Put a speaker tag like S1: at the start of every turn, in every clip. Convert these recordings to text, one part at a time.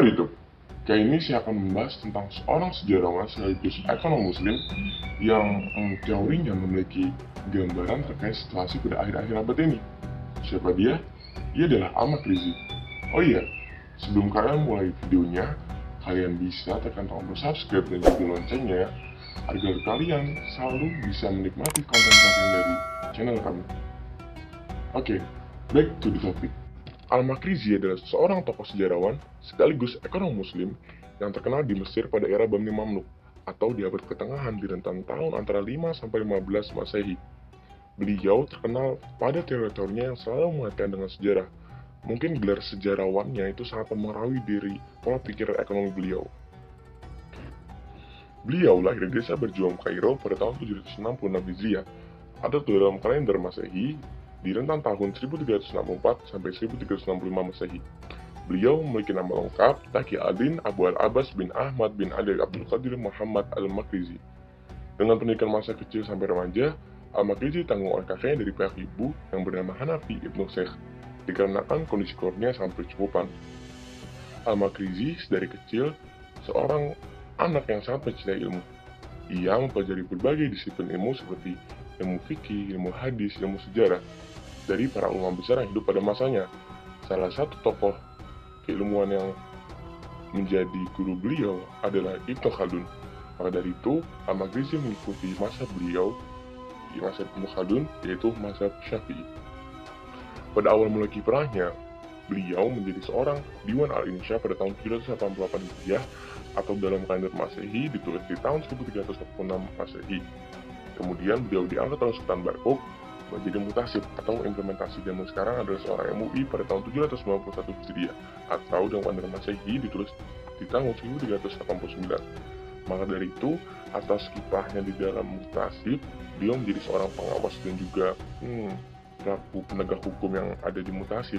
S1: Apa itu? Kali ini saya akan membahas tentang seorang sejarawan sekaligus ekonom muslim yang teorinya memiliki gambaran terkait situasi pada akhir-akhir abad ini. Siapa dia? Ia adalah Al-Makrizi. Oh iya, sebelum kalian mulai videonya, kalian bisa tekan tombol subscribe dan juga loncengnya agar kalian selalu bisa menikmati konten-konten dari channel kami. Oke, back to the topic. Al-Makrizi adalah seorang tokoh sejarawan sekaligus ekonom muslim yang terkenal di Mesir pada era Bani Mamluk atau di abad pertengahan di rentang tahun antara 5 sampai 15 Masehi. Beliau terkenal pada teori-teorinya yang selalu mengaitkan dengan sejarah. Mungkin gelar sejarawannya itu sangat memengaruhi diri pola pikir ekonomi beliau. Beliau lahir di desa Berjuang Kairo pada tahun 766 Hijriah atau dalam kalender Masehi di rentang tahun 1364 sampai 1365 Masehi. Beliau memiliki nama lengkap Taqi Adin Abu Al-Abbas bin Ahmad bin Ali Abdul Qadir Muhammad Al-Makrizi. Dengan pendidikan masa kecil sampai remaja, Al-Makrizi ditanggung oleh kakeknya dari pihak ibu yang bernama Hanafi Ibnu Sheikh, dikarenakan kondisi keluarganya sangat berkecukupan. Al-Makrizi dari kecil seorang anak yang sangat mencintai ilmu. Ia mempelajari berbagai disiplin ilmu seperti ilmu fikih, ilmu hadis, ilmu sejarah dari para ulama besar yang hidup pada masanya. Salah satu tokoh keilmuan yang menjadi guru beliau adalah Ibnu Khaldun. Maka dari itu, Al-Makrizi mengikuti mazhab beliau di mazhab Ibnu Khaldun, yaitu mazhab Syafi'i. Pada awal mulai kiprahnya, beliau menjadi seorang Diwan Al-Insya pada tahun 788 Hijriah atau dalam kalender Masehi ditulis di tahun 1346 Masehi. Kemudian beliau diangkat oleh Sultan Barkok menjadi mutasib atau implementasi zaman sekarang adalah seorang MUI pada tahun 791 Hijriah atau dalam kalender Masehi ditulis di tahun 1389. Maka dari itu, atas kiprahnya di dalam mutasib, beliau menjadi seorang pengawas dan juga pelaku penegak hukum yang ada di mutasib.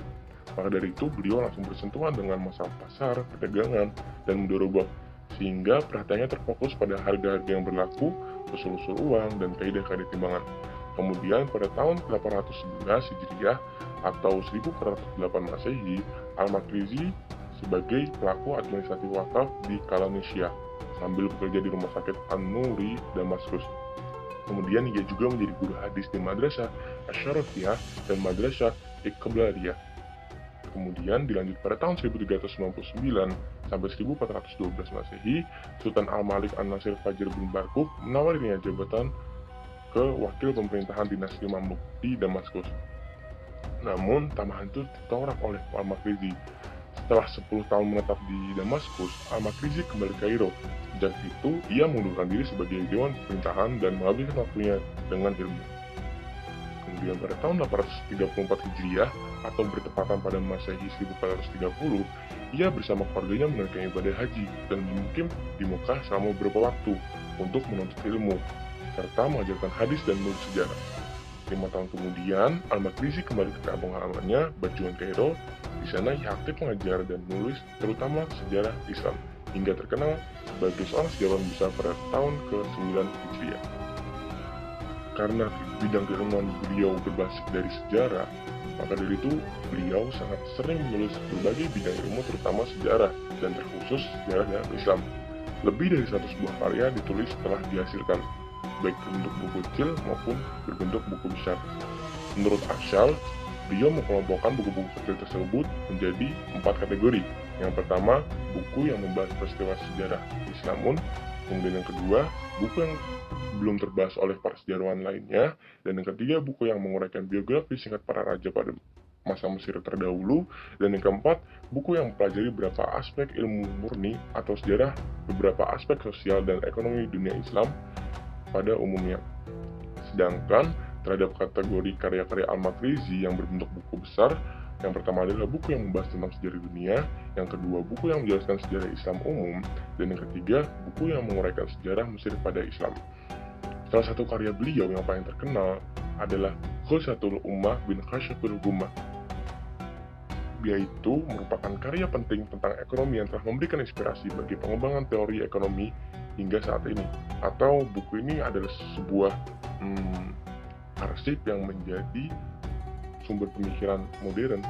S1: Maka dari itu, beliau langsung bersentuhan dengan masalah pasar, perdagangan, dan mendorobah, sehingga perhatiannya terfokus pada harga-harga yang berlaku, usul-usul uang, dan kaidah-kaidah timbangan. Kemudian pada tahun 811 Hijriah atau 1408 Masehi, Al-Makrizi sebagai pelaku administrasi wakaf di Kalanesia sambil bekerja di rumah sakit An-Nuri, Damaskus. Kemudian ia juga menjadi guru hadis di Madrasah Asy-Syarafiyah dan Madrasah Iqbaliyah. Kemudian dilanjut pada tahun 1399 sampai 1412 Masehi, Sultan Al-Malik An-Nasir Fajr bin Barkuk menawarinya jabatan ke wakil pemerintahan dinasti Mamluk di Damaskus. Namun, tamahan itu ditolak oleh Al-Makrizi. Setelah 10 tahun menetap di Damaskus, Al-Makrizi kembali ke Kairo. Sejak itu, ia mengundurkan diri sebagai dewan pemerintahan dan menghabiskan waktunya dengan ilmu. Kemudian pada tahun 834 Hijriah atau bertepatan pada Masehi 1430, ia bersama keluarganya menunaikan ibadah haji dan bermukim di Mekah selama beberapa waktu untuk menuntut ilmu serta mengajarkan hadis dan nulis sejarah. 5 tahun kemudian, Al-Makrizi kembali ke kampung halamannya, Berjuang Kairo. Di sana ia aktif mengajar dan menulis terutama sejarah Islam, hingga terkenal sebagai seorang sejarawan besar pada tahun ke-9 Hijriah. Karena bidang keilmuan beliau berbasis dari sejarah, maka dari itu beliau sangat sering menulis berbagai bidang ilmu terutama sejarah dan terkhusus sejarah dalam Islam. Lebih dari 100 buah karya ditulis setelah dihasilkan, baik berbentuk buku kecil maupun berbentuk buku besar. Menurut Ashal, beliau mengelompokkan buku-buku kecil tersebut menjadi 4 kategori. Yang pertama, buku yang membahas peristiwa sejarah Islamun. Kemudian yang kedua, buku yang belum terbahas oleh para sejarawan lainnya. Dan yang ketiga, buku yang menguraikan biografi singkat para raja pada masa Mesir terdahulu. Dan yang keempat, buku yang mempelajari beberapa aspek ilmu murni atau sejarah beberapa aspek sosial dan ekonomi dunia Islam pada umumnya. Sedangkan terhadap kategori karya-karya Al-Makrizi yang berbentuk buku besar, yang pertama adalah buku yang membahas tentang sejarah dunia, yang kedua buku yang menjelaskan sejarah Islam umum, dan yang ketiga buku yang menguraikan sejarah Mesir pada Islam. Salah satu karya beliau yang paling terkenal adalah Khulsatul Ummah bin Kashful Ghummah, yaitu merupakan karya penting tentang ekonomi yang telah memberikan inspirasi bagi pengembangan teori ekonomi hingga saat ini. Atau buku ini adalah sebuah arsip yang menjadi sumber pemikiran modern.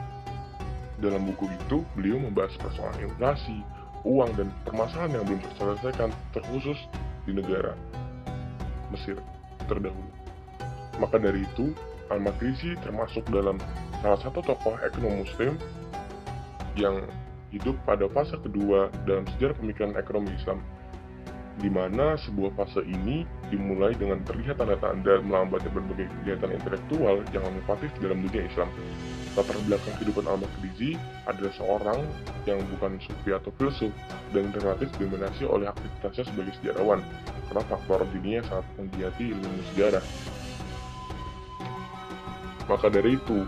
S1: Dalam buku itu, beliau membahas persoalan inflasi, uang dan permasalahan yang belum terselesaikan terkhusus di negara Mesir terdahulu. Maka dari itu, Al-Makrizi termasuk dalam salah satu tokoh ekonom muslim yang hidup pada fase kedua dalam sejarah pemikiran ekonomi Islam, di mana sebuah fase ini dimulai dengan terlihat tanda-tanda melambatnya berbagai kegiatan intelektual yang inovatif dalam dunia Islam. Latar belakang kehidupan Al-Makrizi adalah seorang yang bukan sufi atau filsuf dan relatif didominasi oleh aktivitasnya sebagai sejarawan, karena faktor dininya sangat menggiati ilmu sejarah. Maka dari itu,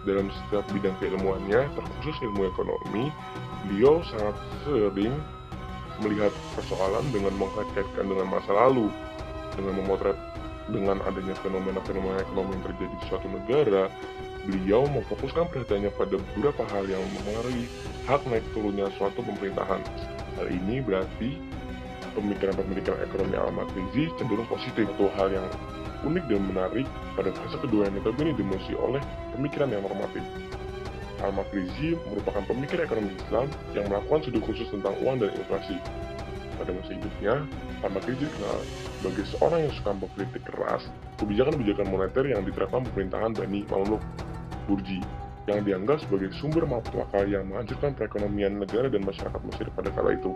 S1: dalam setiap bidang keilmuannya, terkhusus ilmu ekonomi, beliau sangat sering melihat persoalan dengan mengkait-kaitkan dengan masa lalu, dengan memotret dengan adanya fenomena-fenomena ekonomi yang terjadi di suatu negara. Beliau memfokuskan perhatiannya pada beberapa hal yang mempengaruhi hak naik turunnya suatu pemerintahan. Hal ini berarti pemikiran-pemikiran ekonomi Al-Makrizi cenderung positif. Satu hal yang unik dan menarik pada fase kedua yang notabene dimusuhi oleh pemikiran yang normatif. Al-Makrizi merupakan pemikir ekonomi Islam yang melakukan studi khusus tentang uang dan inflasi. Pada masa hidupnya, Al-Makrizi dikenal sebagai seorang yang suka mengkritik keras kebijakan-kebijakan moneter yang diterapkan pemerintahan Bani Mamluk Burji, yang dianggap sebagai sumber malapetaka yang menghancurkan perekonomian negara dan masyarakat Mesir pada kala itu.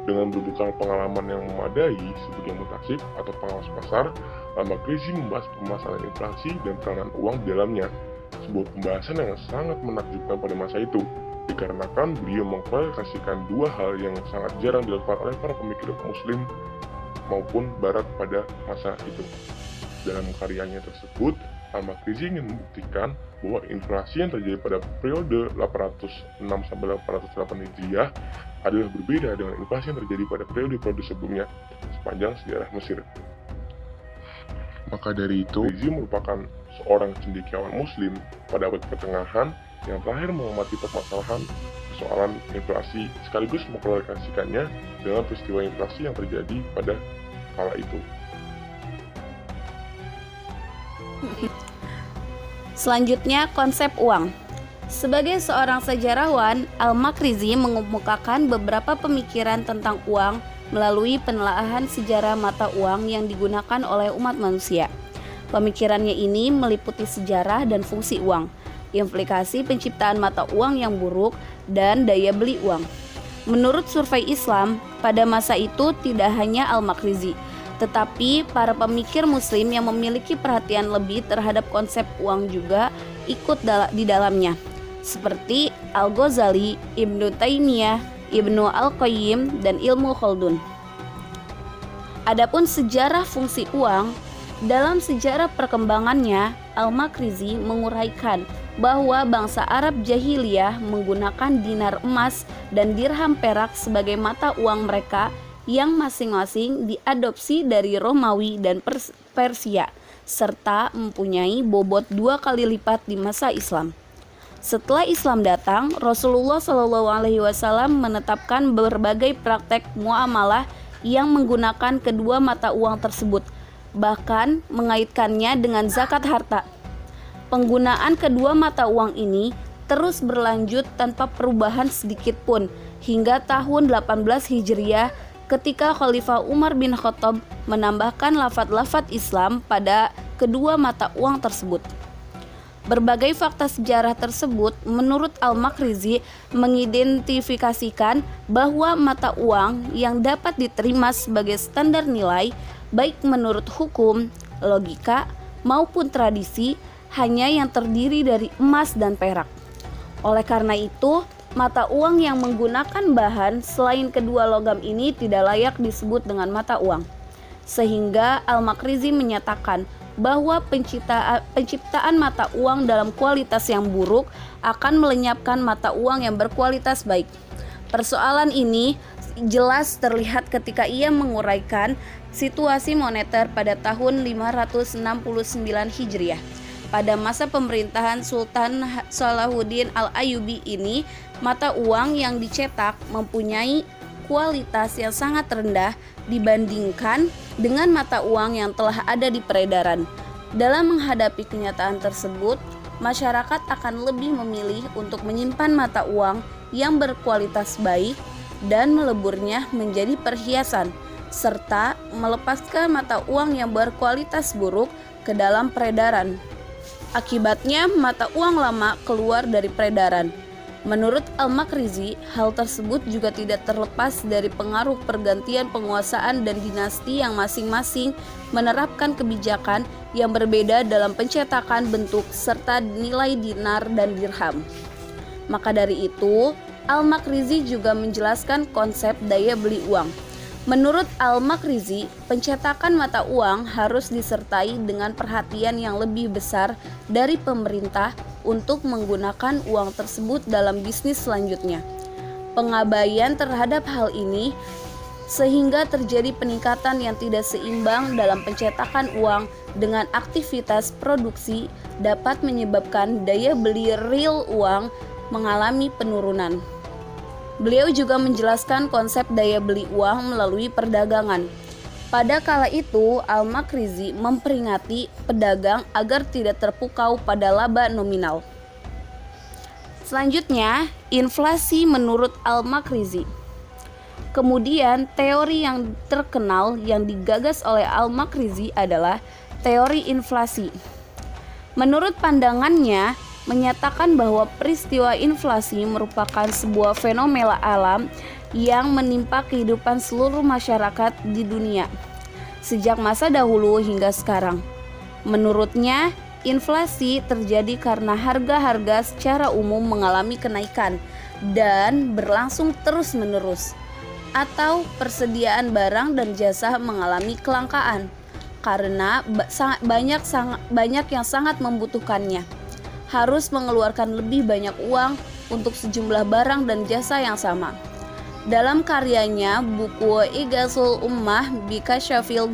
S1: Dengan berbekal pengalaman yang memadai sebagai mutasib atau pengawas pasar, Al-Makrizi membahas permasalahan inflasi dan peranan uang di dalamnya, sebuah pembahasan yang sangat menakjubkan pada masa itu, dikarenakan beliau mengklarifikasikan dua hal yang sangat jarang dilakukan oleh para pemikir muslim maupun barat pada masa itu. Dalam karyanya tersebut, Al-Makrizi ingin membuktikan bahwa inflasi yang terjadi pada periode 806-808 Hijriah adalah berbeda dengan inflasi yang terjadi pada periode-periode sebelumnya sepanjang sejarah Mesir. Maka dari itu, Al-Makrizi merupakan seorang cendekiawan muslim pada abad pertengahan yang terakhir mengamati permasalahan persoalan inflasi sekaligus mengklarifikasikannya dengan peristiwa inflasi yang terjadi pada kala itu.
S2: Selanjutnya, konsep uang. Sebagai seorang sejarawan, Al-Makrizi mengemukakan beberapa pemikiran tentang uang melalui penelaahan sejarah mata uang yang digunakan oleh umat manusia. Pemikirannya ini meliputi sejarah dan fungsi uang, implikasi penciptaan mata uang yang buruk, dan daya beli uang. Menurut survei Islam, pada masa itu tidak hanya Al-Makrizi, tetapi para pemikir muslim yang memiliki perhatian lebih terhadap konsep uang juga ikut di dalamnya, seperti Al-Ghazali, Ibnu Taimiyah, Ibnu Al-Qayyim, dan Ibnu Khaldun. Adapun sejarah fungsi uang, dalam sejarah perkembangannya, Al-Makrizi menguraikan bahwa bangsa Arab jahiliyah menggunakan dinar emas dan dirham perak sebagai mata uang mereka yang masing-masing diadopsi dari Romawi dan Persia, serta mempunyai bobot 2 kali lipat di masa Islam. Setelah Islam datang, Rasulullah SAW menetapkan berbagai praktek muamalah yang menggunakan kedua mata uang tersebut, bahkan mengaitkannya dengan zakat harta. Penggunaan kedua mata uang ini terus berlanjut tanpa perubahan sedikit pun hingga tahun 18 Hijriah ketika Khalifah Umar bin Khattab menambahkan lafaz-lafaz Islam pada kedua mata uang tersebut. Berbagai fakta sejarah tersebut menurut Al-Makrizi mengidentifikasikan bahwa mata uang yang dapat diterima sebagai standar nilai baik menurut hukum, logika, maupun tradisi hanya yang terdiri dari emas dan perak. Oleh karena itu, mata uang yang menggunakan bahan selain kedua logam ini tidak layak disebut dengan mata uang. Sehingga Al-Makrizi menyatakan bahwa penciptaan mata uang dalam kualitas yang buruk akan melenyapkan mata uang yang berkualitas baik. Persoalan ini jelas terlihat ketika ia menguraikan situasi moneter pada tahun 569 Hijriah. Pada masa pemerintahan Sultan Salahuddin Al-Ayyubi ini, mata uang yang dicetak mempunyai kualitas yang sangat rendah dibandingkan dengan mata uang yang telah ada di peredaran. Dalam menghadapi kenyataan tersebut, masyarakat akan lebih memilih untuk menyimpan mata uang yang berkualitas baik dan meleburnya menjadi perhiasan, serta melepaskan mata uang yang berkualitas buruk ke dalam peredaran. Akibatnya, mata uang lama keluar dari peredaran. Menurut Al-Makrizi, hal tersebut juga tidak terlepas dari pengaruh pergantian penguasaan dan dinasti yang masing-masing menerapkan kebijakan yang berbeda dalam pencetakan bentuk serta nilai dinar dan dirham. Maka dari itu, Al-Makrizi juga menjelaskan konsep daya beli uang. Menurut Al-Makrizi, pencetakan mata uang harus disertai dengan perhatian yang lebih besar dari pemerintah untuk menggunakan uang tersebut dalam bisnis selanjutnya. Pengabaian terhadap hal ini sehingga terjadi peningkatan yang tidak seimbang dalam pencetakan uang dengan aktivitas produksi dapat menyebabkan daya beli real uang mengalami penurunan. Beliau juga menjelaskan konsep daya beli uang melalui perdagangan. Pada kala itu, Al-Makrizi memperingati pedagang agar tidak terpukau pada laba nominal. Selanjutnya, inflasi menurut Al-Makrizi. Kemudian, teori yang terkenal yang digagas oleh Al-Makrizi adalah teori inflasi. Menurut pandangannya, menyatakan bahwa peristiwa inflasi merupakan sebuah fenomena alam yang menimpa kehidupan seluruh masyarakat di dunia sejak masa dahulu hingga sekarang. Menurutnya, inflasi terjadi karena harga-harga secara umum mengalami kenaikan dan berlangsung terus-menerus, atau persediaan barang dan jasa mengalami kelangkaan karena banyak yang sangat membutuhkannya, harus mengeluarkan lebih banyak uang untuk sejumlah barang dan jasa yang sama. Dalam karyanya buku Ighathul Ummah Bikashafil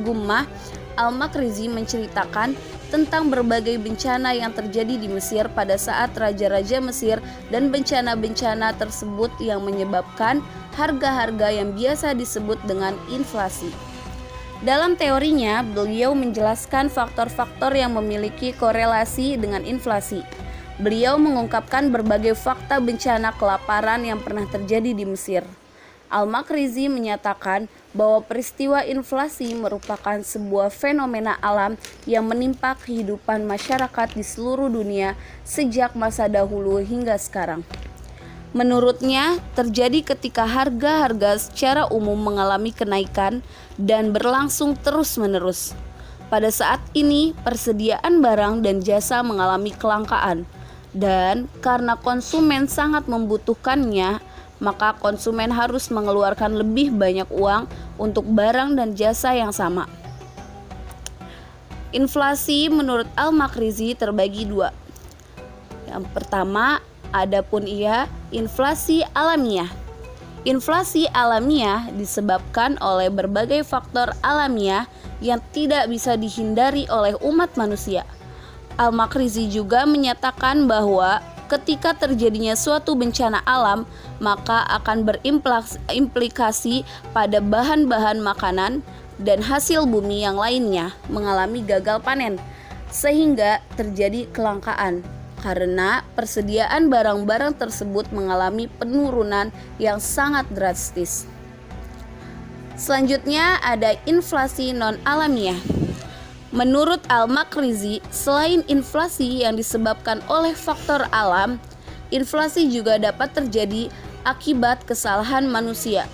S2: Gummah, Al-Makrizi menceritakan tentang berbagai bencana yang terjadi di Mesir pada saat raja-raja Mesir dan bencana-bencana tersebut yang menyebabkan harga-harga yang biasa disebut dengan inflasi. Dalam teorinya, beliau menjelaskan faktor-faktor yang memiliki korelasi dengan inflasi. Beliau mengungkapkan berbagai fakta bencana kelaparan yang pernah terjadi di Mesir. Al-Makrizi menyatakan bahwa peristiwa inflasi merupakan sebuah fenomena alam yang menimpa kehidupan masyarakat di seluruh dunia sejak masa dahulu hingga sekarang. Menurutnya, terjadi ketika harga-harga secara umum mengalami kenaikan dan berlangsung terus-menerus. Pada saat ini, persediaan barang dan jasa mengalami kelangkaan. Dan karena konsumen sangat membutuhkannya, maka konsumen harus mengeluarkan lebih banyak uang untuk barang dan jasa yang sama. Inflasi menurut Al-Makrizi terbagi dua. Yang pertama, adapun ia inflasi alamiah. Inflasi alamiah disebabkan oleh berbagai faktor alamiah yang tidak bisa dihindari oleh umat manusia. Al-Makrizi juga menyatakan bahwa ketika terjadinya suatu bencana alam, maka akan berimplikasi pada bahan-bahan makanan dan hasil bumi yang lainnya mengalami gagal panen, sehingga terjadi kelangkaan karena persediaan barang-barang tersebut mengalami penurunan yang sangat drastis. Selanjutnya ada inflasi non-alamiah. Menurut Al-Makrizi, selain inflasi yang disebabkan oleh faktor alam, inflasi juga dapat terjadi akibat kesalahan manusia.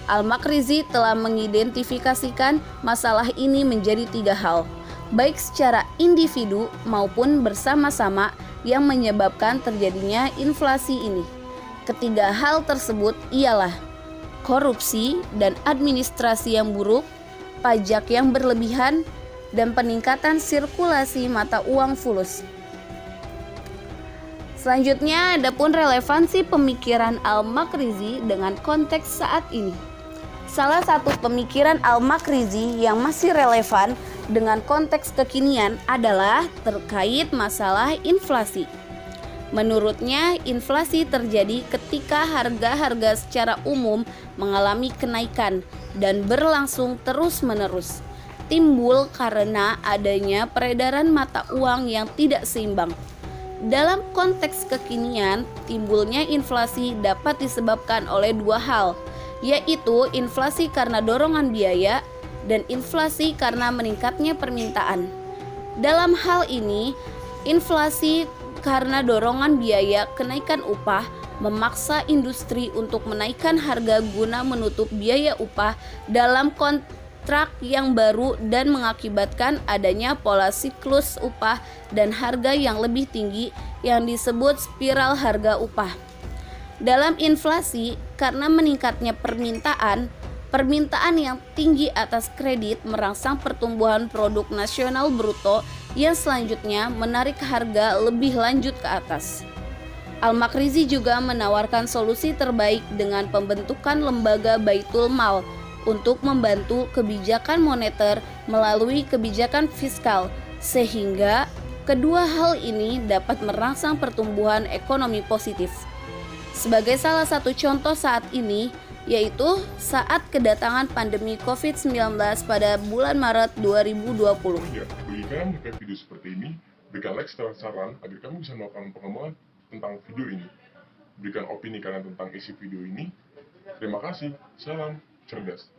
S2: Al-Makrizi telah mengidentifikasikan masalah ini menjadi 3 hal, baik secara individu maupun bersama-sama yang menyebabkan terjadinya inflasi ini. Ketiga hal tersebut ialah korupsi dan administrasi yang buruk, pajak yang berlebihan, dan peningkatan sirkulasi mata uang fulus. Selanjutnya, adapun relevansi pemikiran Al-Makrizi dengan konteks saat ini. Salah satu pemikiran Al-Makrizi yang masih relevan dengan konteks kekinian adalah terkait masalah inflasi. Menurutnya, inflasi terjadi ketika harga-harga secara umum mengalami kenaikan dan berlangsung terus-menerus. Timbul karena adanya peredaran mata uang yang tidak seimbang. Dalam konteks kekinian, timbulnya inflasi dapat disebabkan oleh dua hal, yaitu inflasi karena dorongan biaya dan inflasi karena meningkatnya permintaan. Dalam hal ini, inflasi karena dorongan biaya kenaikan upah memaksa industri untuk menaikkan harga guna menutup biaya upah dalam kontrak yang baru dan mengakibatkan adanya pola siklus upah dan harga yang lebih tinggi yang disebut spiral harga upah. Dalam inflasi, karena meningkatnya permintaan yang tinggi atas kredit merangsang pertumbuhan produk nasional bruto yang selanjutnya menarik harga lebih lanjut ke atas. Al-Makrizi juga menawarkan solusi terbaik dengan pembentukan lembaga Baitul Mal untuk membantu kebijakan moneter melalui kebijakan fiskal, sehingga kedua hal ini dapat merangsang pertumbuhan ekonomi positif. Sebagai salah satu contoh saat ini, yaitu saat kedatangan pandemi COVID-19 pada bulan Maret 2020.
S1: Ya, bagi kalian yang menyukai video seperti ini, berikan like setelah saran agar kami bisa melakukan pengembangan tentang video ini. Berikan opini kalian tentang isi video ini. Terima kasih. Salam cerdas.